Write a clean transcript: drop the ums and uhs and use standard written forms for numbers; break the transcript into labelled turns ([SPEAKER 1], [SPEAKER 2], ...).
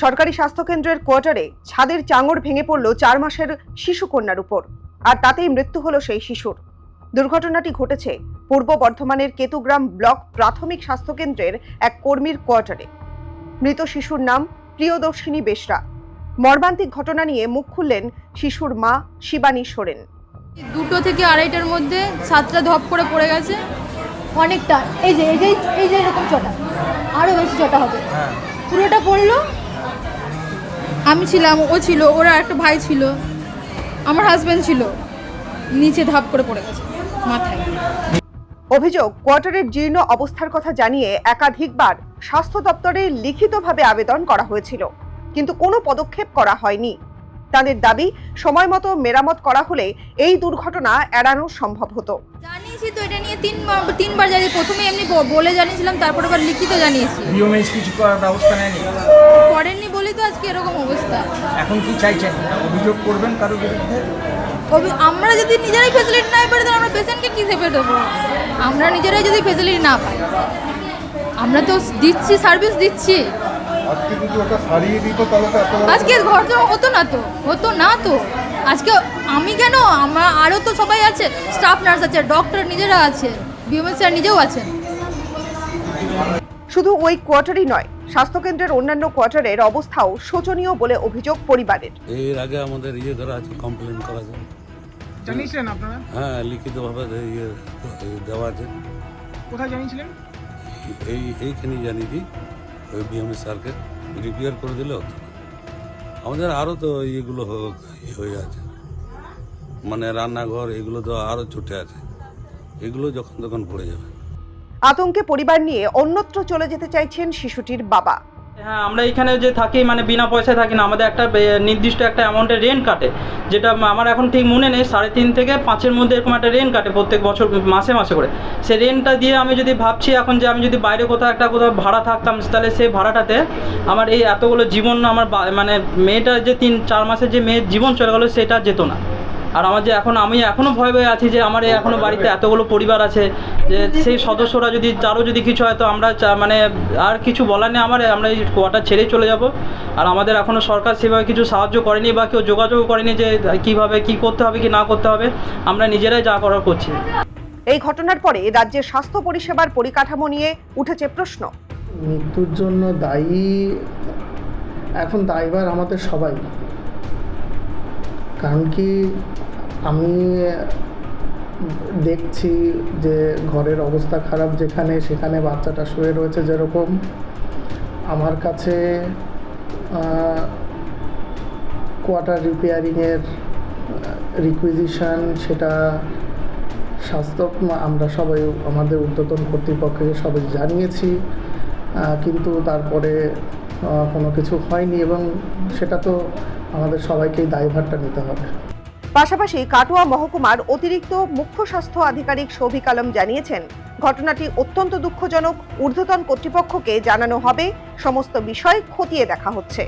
[SPEAKER 1] সরকারি স্বাস্থ্যকেন্দ্রের কোয়ার্টারে ছাদের চাঙড় ভেঙে পড়ল 4 মাসের শিশু কন্যার উপর, আর তাতেই মৃত্যু হলো সেই শিশুর। দুর্ঘটনাটি ঘটেছে পূর্ব বর্ধমানের কেতুগ্রাম ব্লক প্রাথমিক স্বাস্থ্যকেন্দ্রের এক কর্মীর কোয়ার্টারে। মৃত শিশুর নাম প্রিয়দর্শিনী বেশরা। মর্মান্তিক ঘটনা নিয়ে মুখ খুললেন শিশুর মা শিবানী সোরেন।
[SPEAKER 2] 2টো থেকে 2:30টার মধ্যে ছাদটা ধপ করে পড়ে গেছে অনেকটা, এই যে এরকম চটা, আরও বেশি চটা হবে, পুরোটা পড়লো। আমি ছিলাম, ও ছিল, ওরা একটা ভাই ছিল, আমার হাজব্যান্ড ছিল, নিচে ধাপ করে পড়ে গেছে মাথায়।
[SPEAKER 1] অভিযোগ, কোয়ার্টারের জীর্ণ অবস্থার কথা জানিয়ে একাধিকবার স্বাস্থ্য দপ্তরে লিখিতভাবে আবেদন করা হয়েছিল, কিন্তু কোনো পদক্ষেপ করা হয়নি। তাদের দাবি, সময় মতো মেরামত করা হলে এই দুর্ঘটনা এড়ানো সম্ভব হতো।
[SPEAKER 2] জানিয়েছি তো, এটা নিয়ে তিনবার জানি, প্রথমে এমনি বলে জানিয়েছিলাম, তারপর আবার লিখিত জানিয়েছি।
[SPEAKER 3] বিএমএস কিছু করার ব্যবস্থা নেয়নি,
[SPEAKER 2] করেননি বলেই তো আজকে এরকম অবস্থা।
[SPEAKER 3] এখন কি চাইছেন? অভিযোগ করবেন কারোর বিরুদ্ধে?
[SPEAKER 2] আমরা যদি নিজেরাই ফেসিলিটি না পাই, তাহলে আমরা পেশেন্টকে কী দেবে দেবো? আমরা নিজেরাই যদি ফেসিলিটি না পাই, আমরা তো দিচ্ছি, সার্ভিস দিচ্ছি।
[SPEAKER 4] আজকে যদি ওটা সারিয়ে দিত তাহলে তো
[SPEAKER 2] আজকে ঘটনা হতো না তো। আজকে আমি কেন, আমরা আরও তো সবাই আছে, স্টাফ নার্স আছে, ডক্টর নিজেরা আছে, বিএমএস স্যার নিজেও আছেন।
[SPEAKER 1] শুধু ওই কোয়ার্টারই নয়, স্বাস্থ্যকেন্দ্রের অন্যান্য কোয়ার্টারের অবস্থাও শোচনীয় বলে অভিযোগ পরিবারের।
[SPEAKER 5] এর আগে আমাদের ধরা আছে, কমপ্লেন করা যায়।
[SPEAKER 3] জানিয়েছিলেন আপনারা?
[SPEAKER 5] হ্যাঁ, লিখিতভাবে দেওয়া আছে।
[SPEAKER 3] কোথায় জানিয়েছিলেন?
[SPEAKER 5] এইখানেই জানিয়েছি, ওই বিএমএস স্যারকে রিপেয়ার করে দিলে হতো। আমাদের আরও তো এগুলো হয়ে আছে, মানে রান্নাঘর, এগুলো তো আরও ছুটে আছে, এগুলো যখন তখন পড়ে যাবে।
[SPEAKER 1] আতঙ্কে পরিবার নিয়ে অন্যত্র চলে যেতে চাইছেন শিশুটির বাবা।
[SPEAKER 6] হ্যাঁ, আমরা এখানে যে থাকি, মানে বিনা পয়সায় থাকি না, আমাদের একটা নির্দিষ্ট একটা অ্যামাউন্টের রেন্ট কাটে, যেটা আমার এখন ঠিক মনে নেই, 3.5 থেকে 5-এর মধ্যে এরকম একটা রেন্ট কাটে প্রত্যেক বছর মাসে মাসে করে। সেই রেন্টটা দিয়ে আমি যদি ভাবছি এখন যে আমি যদি বাইরে কোথাও ভাড়া থাকতাম, তাহলে সেই ভাড়াটাতে আমার এই এতগুলো জীবন, আমার মানে মেয়েটা যে 3-4 মাসের যে মেয়ের জীবন চলে গেলো, সেটা যেত না। আর আমার যে আমি এখনও ভয় আছি যে আমার এখনও বাড়িতে এতগুলো পরিবার আছে, যে সেই সদস্যরা যদি কারো যদি কিছু হয়, তো আমরা মানে আর কিছু বলার নেই, আমরা এই কোয়ার্টার ছেড়েই চলে যাব। আর আমাদের এখনও সরকার সেভাবে কিছু সাহায্য করেনি বা কেউ যোগাযোগ করেনি যে কীভাবে কী করতে হবে কি না করতে হবে, আমরা নিজেরাই যা করার করছি।
[SPEAKER 1] এই ঘটনার পরে রাজ্যের স্বাস্থ্য পরিষেবার পরিকাঠামো নিয়ে উঠেছে প্রশ্ন।
[SPEAKER 7] মৃত্যুর জন্য দায়ভার আমাদের সবাই। কারণ কি, আমি দেখছি যে ঘরের অবস্থা খারাপ, সেখানে বাচ্চাটা শুয়ে রয়েছে। যেরকম আমার কাছে কোয়ার্টার রিপেয়ারিংয়ের রিকুইজিশন, সেটা আমরা সবাই আমাদের ঊর্ধ্বতন কর্তৃপক্ষকে সবাই জানিয়েছি, কিন্তু তারপরে কোনো কিছু হয়নি, এবং সেটা তো আমাদের সবাইকেই দায়ভারটা নিতে হবে।
[SPEAKER 1] পাশাপাশি কাটোয়া মহকুমার অতিরিক্ত মুখ্য স্বাস্থ্য আধিকারিক শৌভিক আলম জানিয়েছেন, ঘটনাটি অত্যন্ত দুঃখজনক। ঊর্ধ্বতন কর্তৃপক্ষকে জানানো হবে, সমস্ত বিষয় খতিয়ে দেখা হচ্ছে।